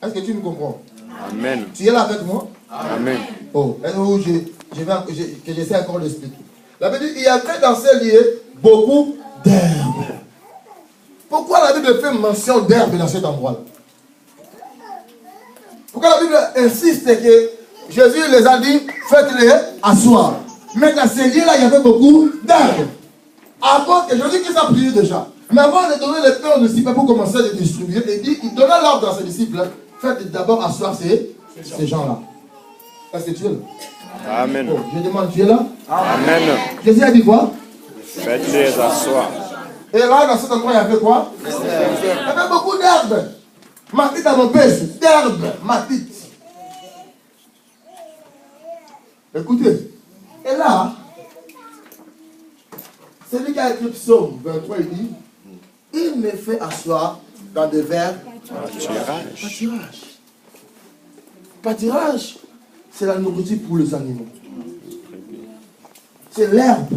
Est-ce que tu me comprends? Amen. Tu es là avec moi? Amen. Oh, que j'essaie encore d'expliquer. La Bible dit, il y avait dans ces lieux beaucoup d'herbes. Pourquoi la Bible fait mention d'herbes dans cet endroit-là? Pourquoi la Bible insiste que Jésus les a dit, faites-les asseoir. Mais dans ces lieux-là, il y avait beaucoup d'herbes. Avant que Jésus qui a prié déjà. Mais avant de donner les pains aux disciples pour commencer à les distribuer, il donna l'ordre à ses disciples, faites d'abord asseoir ces gens-là. Est-ce que tu es là? Amen. Oh, je demande, tu es là? Amen. Jésus a dit quoi? Faites-les asseoir. Et là, dans cet endroit, il y avait quoi? Il y avait beaucoup d'herbes. Matite à mon pèse. D'herbes. Matite. Écoutez. Et là, celui qui a écrit Psaume 23, il dit, il me fait asseoir dans des verres pâturage. Pâturage, c'est la nourriture pour les animaux. C'est l'herbe.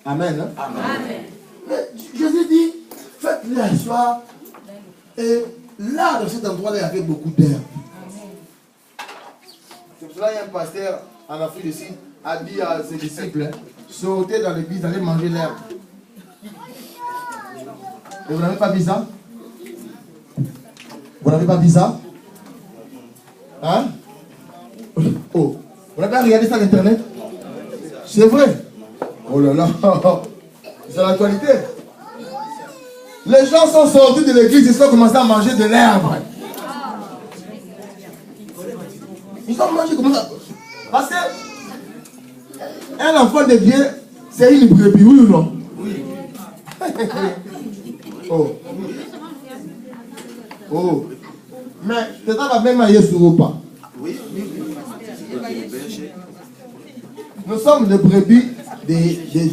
Amen. Hein? Amen. Mais Jésus dit, faites-les asseoir. Et là, dans cet endroit-là, il y avait beaucoup d'herbe. C'est pour cela qu'il y a un pasteur en Afrique ici a dit à ses disciples, sautez dans l'église, allez manger l'herbe. Et vous n'avez pas vu ça? Vous n'avez pas vu ça? Hein? Oh, vous n'avez pas regardé ça sur Internet? C'est vrai? Oh là là, c'est l'actualité. Les gens sont sortis de l'église et ils ont commencé à manger de l'herbe. Ils ont mangé comme ça. Parce que un enfant de Dieu, c'est une brebis, oui ou non? Oui. Oh. Oh. Mais c'est ça la même manière sur ou pas? Oui. Nous sommes les brebis de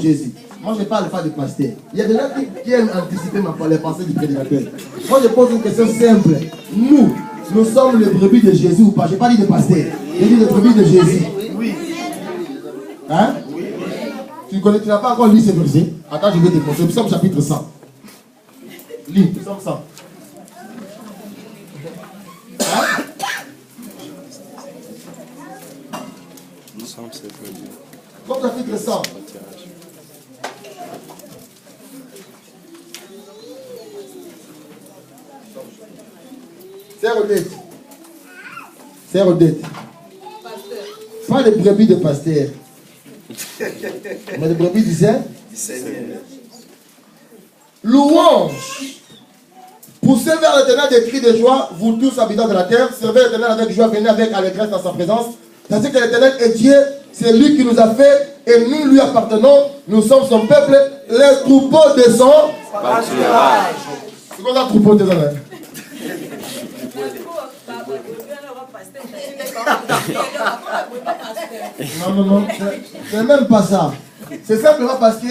Jésus. Moi, je ne parle pas de pasteur. Il y a des gens qui aiment anticiper les pensées du prédicateur. Moi, je pose une question simple. Nous sommes les brebis de Jésus ou pas? Je n'ai pas dit de pasteur. J'ai dit les brebis de Jésus. Oui. Hein? Oui. Tu n'as pas encore lu ce verset? Attends, je vais te montrer. Psaume chapitre 100. Lis, Psaume 100. Hein? Psaume chapitre 100. C'est Odette. C'est Odette. Pas les brebis de pasteur. Mais les brebis du Seigneur. Louange. Poussez vers l'Éternel des cris de joie, vous tous habitants de la terre. Servez l'Éternel avec joie, venez avec allégresse dans sa présence. Parce que l'Éternel est Dieu, c'est lui qui nous a fait et nous lui appartenons. Nous sommes son peuple, les troupeaux de son pâturage. C'est quoi ça, troupeau de son pâturage? Non, c'est même pas ça. C'est simplement parce que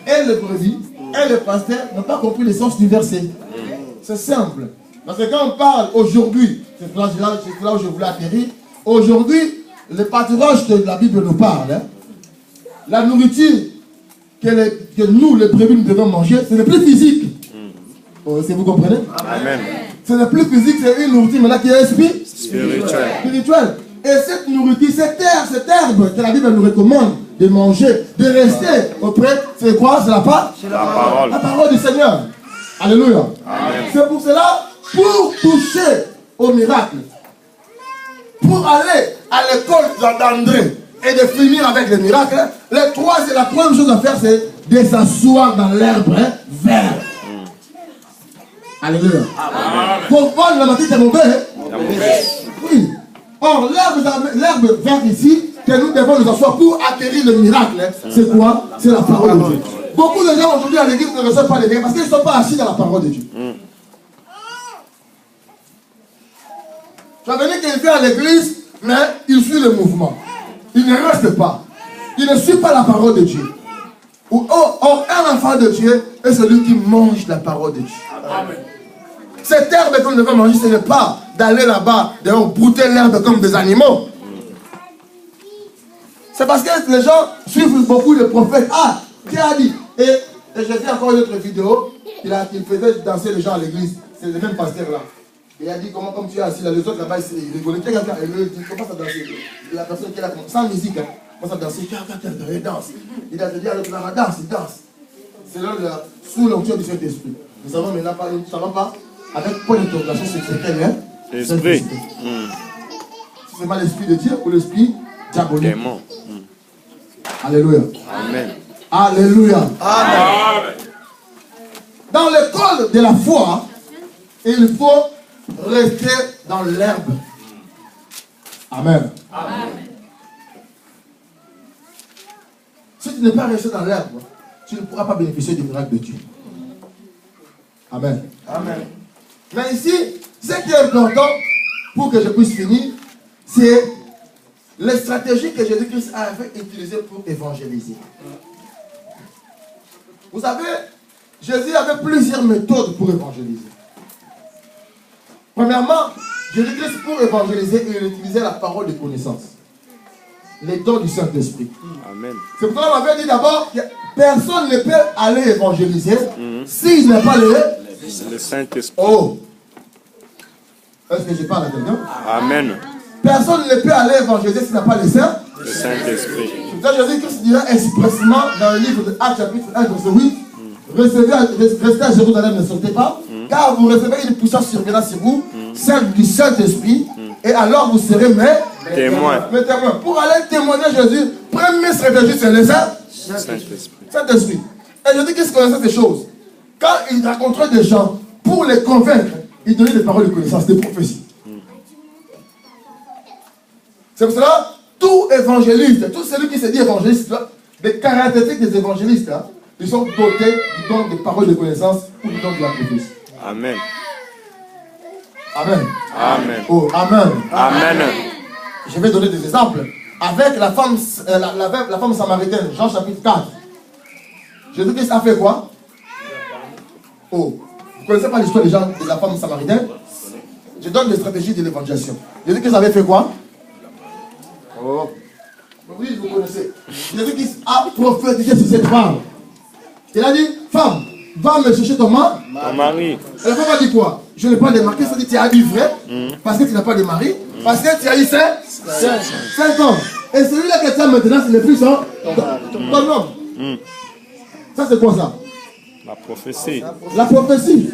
elle, le brebis, et le pasteur n'ont pas compris le sens du verset. C'est simple. Parce que quand on parle aujourd'hui, c'est là où je voulais atterrir, aujourd'hui, le pâturage de la Bible nous parle. Hein. La nourriture que nous, les brebis, nous devons manger, c'est le plus physique. Oh, si vous comprenez? Amen. C'est le plus physique, c'est une nourriture maintenant qui est spirituelle. Et cette nourriture, cette herbe que la Bible nous recommande de manger, de rester auprès, c'est quoi? C'est la parole. La parole du Seigneur. Alléluia. C'est pour cela, pour toucher au miracle, pour aller à l'école d'André et de finir avec le miracle, la première chose à faire, c'est de s'asseoir dans l'herbe vert. Alléluia. Pour voir la matinée, c'est mauvais. Oui. Or, l'herbe verte ici, que nous devons nous asseoir pour acquérir le miracle, c'est quoi? C'est la parole de Dieu. Beaucoup de gens aujourd'hui à l'église ne reçoivent pas les miracles parce qu'ils ne sont pas assis dans la parole de Dieu. Ça veut dire qu'il vient à l'église, mais il suit le mouvement. Il ne reste pas. Il ne suit pas la parole de Dieu. Or, un enfant de Dieu est celui qui mange la parole de Dieu. Amen. Cette herbe que nous devons manger, ce n'est pas d'aller là-bas, de brouter l'herbe comme des animaux. C'est parce que les gens suivent beaucoup de prophètes. Ah, qui a dit? Et j'ai vu encore une autre vidéo, il faisait danser les gens à l'église. C'est le même pasteur là. Il a dit comment, comme tu es assis là, les autres là-bas, ils rigolaient. Quelqu'un, il commence à danser. La personne qui est là, sans musique, hein, commence à danser. Il danse. Il a dit à l'autre là, danse, il danse. C'est là, sous l'onction du Saint-Esprit. Nous savons maintenant pas, nous ne savons pas, avec quoi d'interrogation, c'est quel est L'esprit. Si c'est pas l'esprit de Dieu ou l'esprit diabolique. Démon. Alléluia. Amen. Alléluia. Amen. Dans l'école de la foi, il faut rester dans l'herbe. Amen. Amen. Si tu n'es pas resté dans l'herbe, tu ne pourras pas bénéficier du miracle de Dieu. Amen. Amen. Mais ici, ce qui est important pour que je puisse finir, c'est les stratégies que Jésus-Christ avait utilisées pour évangéliser. Vous savez, Jésus avait plusieurs méthodes pour évangéliser. Premièrement, Jésus-Christ, pour évangéliser, il utilisait la parole de connaissance. Les dons du Saint-Esprit. Amen. C'est pourquoi on avait dit d'abord que personne ne peut aller évangéliser s'il n'a pas le Saint-Esprit. Oh! Est-ce que je parle à quelqu'un? Amen. Personne ne peut aller évangéliser s'il n'a pas le Saint-Esprit. Le Saint-Esprit. C'est pour ça que Jésus-Christ dira expressément dans le livre de Actes chapitre 1, verset 8, restez à Jérusalem, ne sortez pas, car vous recevez une puissance survenant sur vous, celle du Saint-Esprit, et alors vous serez mes témoins. Pour aller témoigner Jésus, première stratégie, c'est le Saint-Esprit. Et Jésus-Christ connaissait ces choses. Quand il rencontrait des gens, pour les convaincre, il donnait des paroles de connaissance, des prophéties. C'est pour cela, tout évangéliste, tout celui qui se dit évangéliste, les caractéristiques des évangélistes, ils sont dotés du don des paroles de connaissance ou du don de la prophétie. Amen. Amen. Amen. Oh, amen. Amen. Je vais donner des exemples. Avec la femme samaritaine, Jean chapitre 4. Jésus-Christ a fait quoi? Oh, vous ne connaissez pas l'histoire de la femme samaritaine? Je donne des stratégies de l'évangélisation. Jésus-Christ avait fait quoi? Oh. Oui, vous connaissez. Jésus-Christ a prophétisé sur cette femme. Il a dit, femme, va me chercher ton mari. Et la femme a dit quoi? Je n'ai pas de mari. Ça dit, tu as dit vrai, parce que tu n'as pas de mari, parce que tu as eu 5 ans. Et celui-là que tu as maintenant, c'est le plus ton homme. Ça, c'est quoi ça? La prophétie. La prophétie.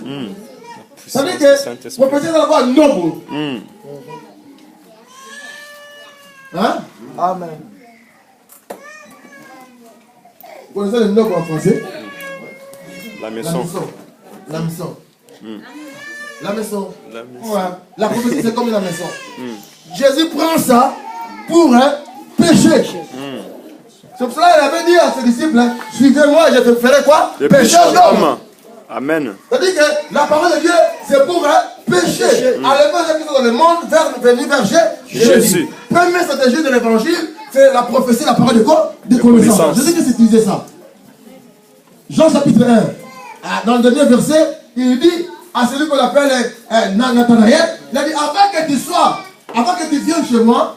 Ça veut dire que prophétie doit avoir noble. Hein? Amen. Vous connaissez le noble en français? La maison. La maison. La maison. Ouais. La prophétie, c'est comme la maison. Jésus prend ça pour pécher. C'est pour cela qu'il avait dit à ses disciples, suivez-moi et je te ferai quoi? Pécher d'homme. Amen. C'est-à-dire que la parole de Dieu, c'est pour pécher. Enlever les gens dans le monde, venir vers Jésus. Première stratégie de l'évangile, c'est la prophétie, la parole de quoi? De connaissance. Jésus qui utilisait ça. Jean chapitre 1, dans le dernier verset, il dit à celui qu'on appelle Nathanaël, il a dit, avant que tu viennes chez moi,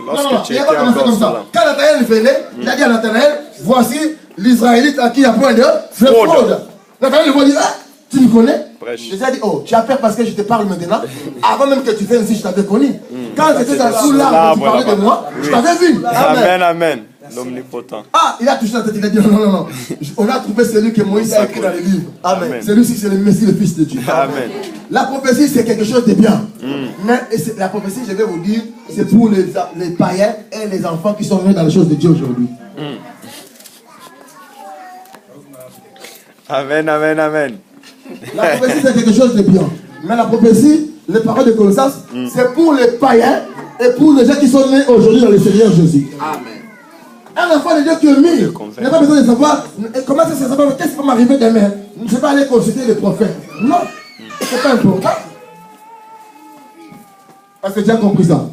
Lorsque tu il n'a pas commencé comme ça. Quand Nathanaël venait, il a dit à Nathanaël, voici l'Israélite à qui il y a point de fraude. Nathanaël lui dit, tu me connais? Jésus a dit, oh, tu as peur parce que je te parle maintenant. Avant même que tu viennes ici, je t'avais connu. Quand j'étais sous l'arbre, tu parlais de moi, je t'avais vu. Amen, amen. L'omnipotent. Ah, il a touché la tête, il a dit non. On a trouvé celui que Moïse a écrit dans les livres. Amen. Celui-ci, c'est le Messie, le Fils de Dieu. Amen. La prophétie, c'est quelque chose de bien. Mais la prophétie, je vais vous dire, c'est pour les païens et les enfants qui sont nés dans les choses de Dieu aujourd'hui. Amen, amen, amen. La prophétie, c'est quelque chose de bien. Mais la prophétie, les paroles de connaissance, c'est pour les païens et pour les gens qui sont nés aujourd'hui dans le Seigneur Jésus. Amen. Un enfant de Dieu qui est mis, il n'a pas besoin de savoir comment ça se savoir, qu'est-ce qui va m'arriver demain. Je ne vais pas aller consulter les prophètes. Non, c'est pas important. Parce que tu as compris ça.